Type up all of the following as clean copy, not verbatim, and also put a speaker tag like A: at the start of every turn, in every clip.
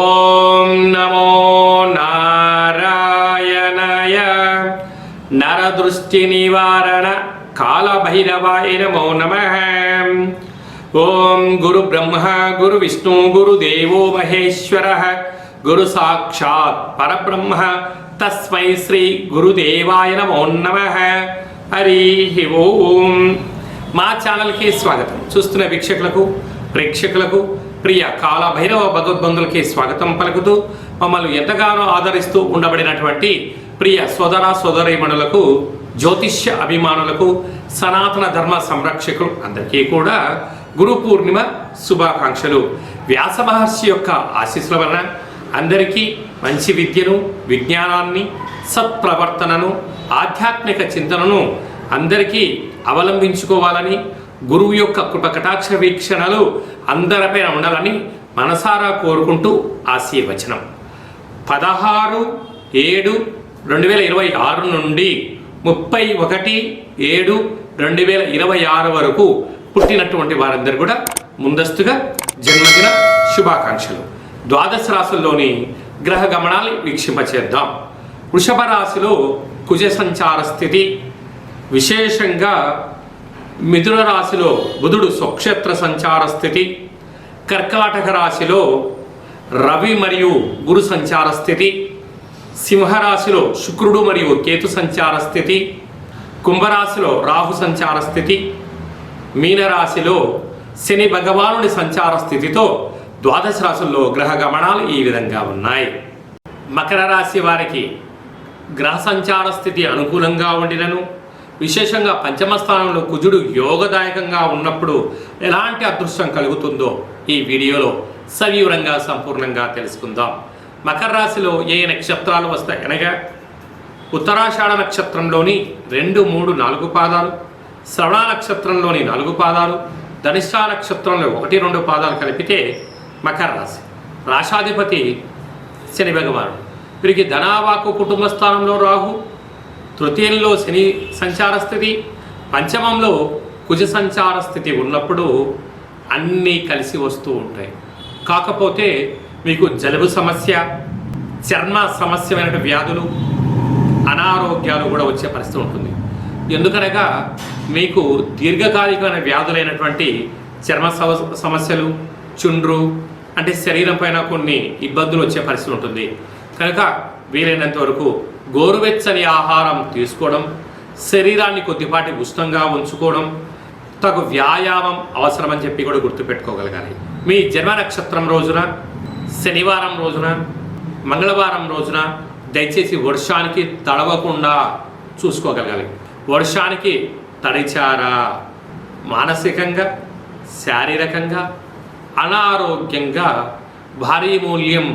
A: ఓం నమో నారాయణాయ నరదృష్టి నివారణ కాళభైరవాయ నమో నమః. ఓం గురు బ్రహ్మ గురు విష్ణు గురుదేవో మహేశ్వరః గురు సాక్షాత్ పరబ్రహ్మ తస్మై శ్రీ గురుదేవాయ నమో నమః. హరి ఓం. మా ఛానల్కి స్వాగతం. చూస్తున్న వీక్షకులకు ప్రేక్షకులకు ప్రియ కాళభైరవ భగవద్బంధులకి స్వాగతం పలుకుతూ మమ్మల్ని ఎంతగానో ఆదరిస్తూ ఉండబడినటువంటి ప్రియ సోదర సోదరీమణులకు, జ్యోతిష్య అభిమానులకు, సనాతన ధర్మ సంరక్షకులు అందరికీ కూడా గురు పూర్ణిమ శుభాకాంక్షలు. వ్యాస మహర్షి యొక్క ఆశీస్సుల వలన అందరికీ మంచి విద్యను, విజ్ఞానాన్ని, సత్ప్రవర్తనను, ఆధ్యాత్మిక చింతనను అందరికీ అవలంబించుకోవాలని, గురువు యొక్క కృపకటాక్ష వీక్షణలు అందరిపైన ఉండాలని మనసారా కోరుకుంటూ ఆశీర్వచనం. 16/7/2026 నుండి 31/7/2026 వరకు పుట్టినటువంటి వారందరూ కూడా ముందస్తుగా జన్మదిన శుభాకాంక్షలు. ద్వాదశ రాశుల్లోని గ్రహ గమనాలు వీక్షింపచేద్దాం. వృషభ రాశిలో కుజ సంచార స్థితి, విశేషంగా మిథున రాశిలో బుధుడు స్వక్షేత్ర సంచార స్థితి, కర్కాటక రాశిలో రవి మరియు గురు సంచార స్థితి, సింహరాశిలో శుక్రుడు మరియు కేతు సంచార స్థితి, కుంభరాశిలో రాహు సంచార స్థితి, మీనరాశిలో శని భగవానుడి సంచార స్థితితో ద్వాదశ రాశుల్లో గ్రహ గమనాలు ఈ విధంగా ఉన్నాయి. మకర రాశి వారికి గ్రహ సంచార స్థితి అనుకూలంగా ఉండినను, విశేషంగా పంచమ స్థానంలో కుజుడు యోగదాయకంగా ఉన్నప్పుడు ఎలాంటి అదృష్టం కలుగుతుందో ఈ వీడియోలో సవివరంగా సంపూర్ణంగా తెలుసుకుందాం. మకర రాశిలో ఏ నక్షత్రాలు వస్తాయి అనగా ఉత్తరాషాఢ నక్షత్రంలోని 2, 3, 4 పాదాలు, శ్రవణ నక్షత్రంలోని 4 పాదాలు, ధనిష్ఠా నక్షత్రంలో 1, 2 పాదాలు కలిపితే మకర రాశి. రాశాధిపతి శని భగవానుడు. వీరికి ధనావాకు కుటుంబ స్థానంలో రాహు, తృతీయంలో శని సంచార స్థితి, పంచమంలో కుజ సంచార స్థితి ఉన్నప్పుడు అన్నీ కలిసి వస్తూ ఉంటాయి. కాకపోతే మీకు జలుబు సమస్య, చర్మ సమస్యమైన వ్యాధులు, అనారోగ్యాలు కూడా వచ్చే పరిస్థితి ఉంటుంది. ఎందుకనగా మీకు దీర్ఘకాలికమైన వ్యాధులైనటువంటి చర్మ సమస్యలు, చుండ్రు అంటే శరీరం పైన కొన్ని ఇబ్బందులు వచ్చే పరిస్థితి ఉంటుంది. కనుక వీలైనంత వరకు గోరువెచ్చని ఆహారం తీసుకోవడం, శరీరాన్ని కొద్దిపాటి ఉష్ణంగా ఉంచుకోవడం, తగు వ్యాయామం అవసరమని చెప్పి కూడా గుర్తుపెట్టుకోగలగాలి. మీ జన్మ నక్షత్రం రోజున, శనివారం రోజున, మంగళవారం రోజున దయచేసి వర్షానికి తడవకుండా చూసుకోగలగాలి. వర్షానికి తడిచారా మానసికంగా, శారీరకంగా, అనారోగ్యంగా భారీ మూల్యం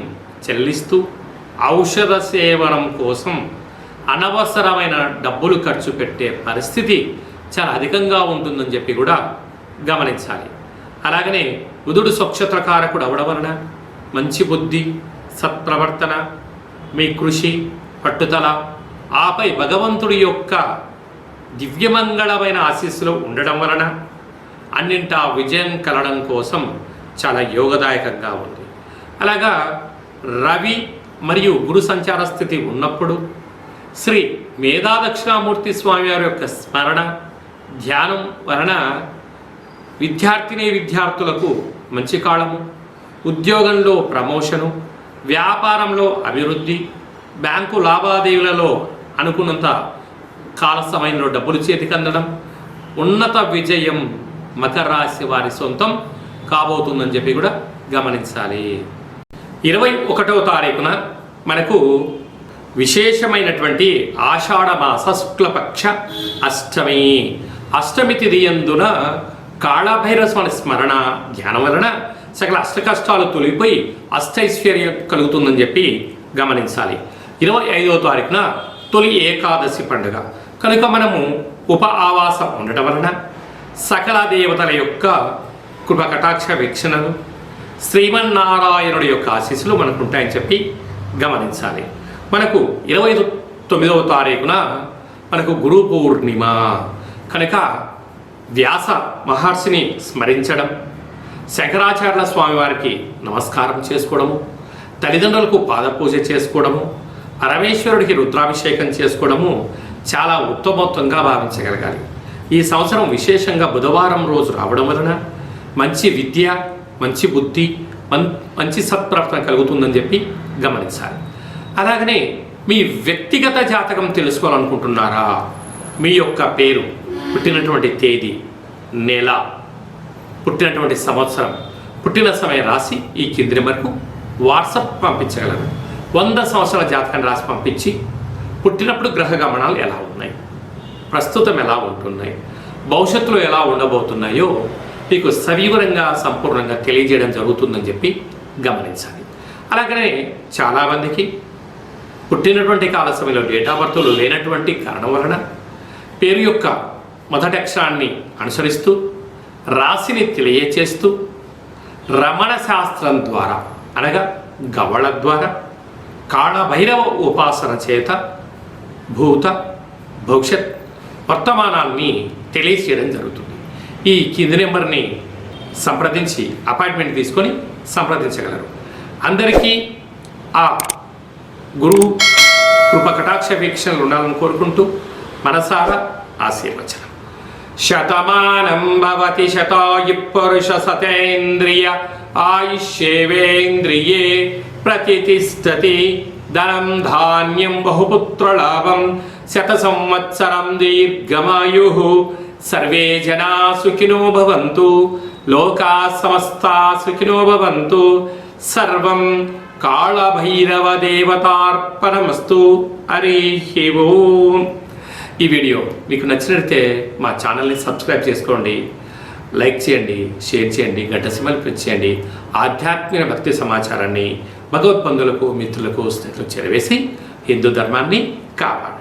A: చెల్లిస్తూ ఔషధ సేవనం కోసం అనవసరమైన డబ్బులు ఖర్చు పెట్టే పరిస్థితి చాలా అధికంగా ఉంటుందని చెప్పి కూడా గమనించాలి. అలాగనే బుధుడు స్వక్షేత్రకారకుడు అవడం వలన మంచి బుద్ధి, సత్ప్రవర్తన, మీ కృషి, పట్టుదల, ఆపై భగవంతుడి యొక్క దివ్యమంగళమైన ఆశీస్సులు ఉండడం వలన అన్నింటా విజయం కలగడం కోసం చాలా యోగదాయకంగా ఉంది. అలాగా రవి మరియు గురు సంచార స్థితి ఉన్నప్పుడు శ్రీ మేధాదక్షిణామూర్తి స్వామి వారి యొక్క స్మరణ, ధ్యానం వలన విద్యార్థులకు మంచి కాలము, ఉద్యోగంలో ప్రమోషను, వ్యాపారంలో అభివృద్ధి, బ్యాంకు లావాదేవీలలో అనుకున్నంత కాల సమయంలో డబ్బులు చేతికి అందడం, ఉన్నత విజయం మకర రాశి వారి సొంతం కాబోతుందని చెప్పి కూడా గమనించాలి. 21వ తారీఖున మనకు విశేషమైనటువంటి ఆషాఢమాస శుక్లపక్ష అష్టమి. అష్టమి తిథి యందున కాళభైరవ స్వామి స్మరణ ధ్యానం వలన సకల అష్టకష్టాలు తొలిగిపోయి అష్టైశ్వర్యం కలుగుతుందని చెప్పి గమనించాలి. 25వ తారీఖున తొలి ఏకాదశి పండుగ కనుక మనము ఉప ఆవాసం ఉండటం వలన సకల దేవతల యొక్క కృపకటాక్ష వీక్షణలు, శ్రీమన్నారాయణుడి యొక్క ఆశీస్సులు మనకు ఉంటాయని చెప్పి గమనించాలి. మనకు 29వ తారీఖున మనకు గురు పూర్ణిమ కనుక వ్యాస మహర్షిని స్మరించడం, శంకరాచార్యుల స్వామి వారికి నమస్కారం చేసుకోవడము, తల్లిదండ్రులకు పాదపూజ చేసుకోవడము, పరమేశ్వరుడికి రుద్రాభిషేకం చేసుకోవడము చాలా ఉత్తమోత్తంగా భావించగలగాలి. ఈ సంవత్సరం విశేషంగా బుధవారం రోజు రావడం వలన మంచి విద్య, మంచి బుద్ధి, మంచి సత్ప్రవర్తన కలుగుతుందని చెప్పి గమనించాలి. అలాగనే మీ వ్యక్తిగత జాతకం తెలుసుకోవాలనుకుంటున్నారా? మీ యొక్క పేరు, పుట్టినటువంటి తేదీ, నెల, పుట్టినటువంటి సంవత్సరం, పుట్టిన సమయం రాసి ఈ కింది నెంబర్కు వాట్సాప్ పంపించగలరు. 100 సంవత్సరాల జాతకాన్ని రాసి పంపించి పుట్టినప్పుడు గ్రహ గమనాలు ఎలా ఉన్నాయి, ప్రస్తుతం ఎలా ఉంటున్నాయి, భవిష్యత్తులో ఎలా ఉండబోతున్నాయో మీకు సవివరంగా సంపూర్ణంగా తెలియజేయడం జరుగుతుందని చెప్పి గమనించాలి. అలాగనే చాలామందికి పుట్టినటువంటి కాల సమయంలో డేట్ ఆఫ్ బర్త్లు లేనటువంటి కారణం వలన పేరు యొక్క మొదటి అక్షరాన్ని అనుసరిస్తూ రాశిని తెలియచేస్తూ రమణ శాస్త్రం ద్వారా అనగా గవళ ద్వారా కాళభైరవ ఉపాసన చేత భూత భవిష్యత్ వర్తమానాన్ని తెలియచేయడం జరుగుతుంది. ఈ కింది నెంబర్ని సంప్రదించి అపాయింట్మెంట్ తీసుకొని సంప్రదించగలరు. అందరికీ ఆ గురువు కృప కటాక్ష వీక్షణలు ఉండాలని కోరుకుంటూ మనసారా ఆశీర్వచనం. శతమానం భవతి శతాయు పురుష సతేంద్రియ ఆయుష్యేవేంద్రియే ప్రతిష్టతి ధనం ధాన్యం బహుపుత్రలాభం శత సంవత్సరం దీర్ఘమాయు సర్వే జనా సుఖినో భవంతు లోకా సమస్తా సుఖినో భవంతు సర్వం కాళభైరవ దేవతార్పణమస్తు. హరి ఓం. ఈ వీడియో మీకు నచ్చినట్లయితే మా ఛానల్ని సబ్స్క్రైబ్ చేసుకోండి, లైక్ చేయండి, షేర్ చేయండి, గంట సింబల్ ప్రెస్ చేయండి. ఆధ్యాత్మిక భక్తి సమాచారాన్ని భగవద్బంధులకు, మిత్రులకు, స్నేహితులకు చేరవేసి హిందూ ధర్మాన్ని కాపాడండి.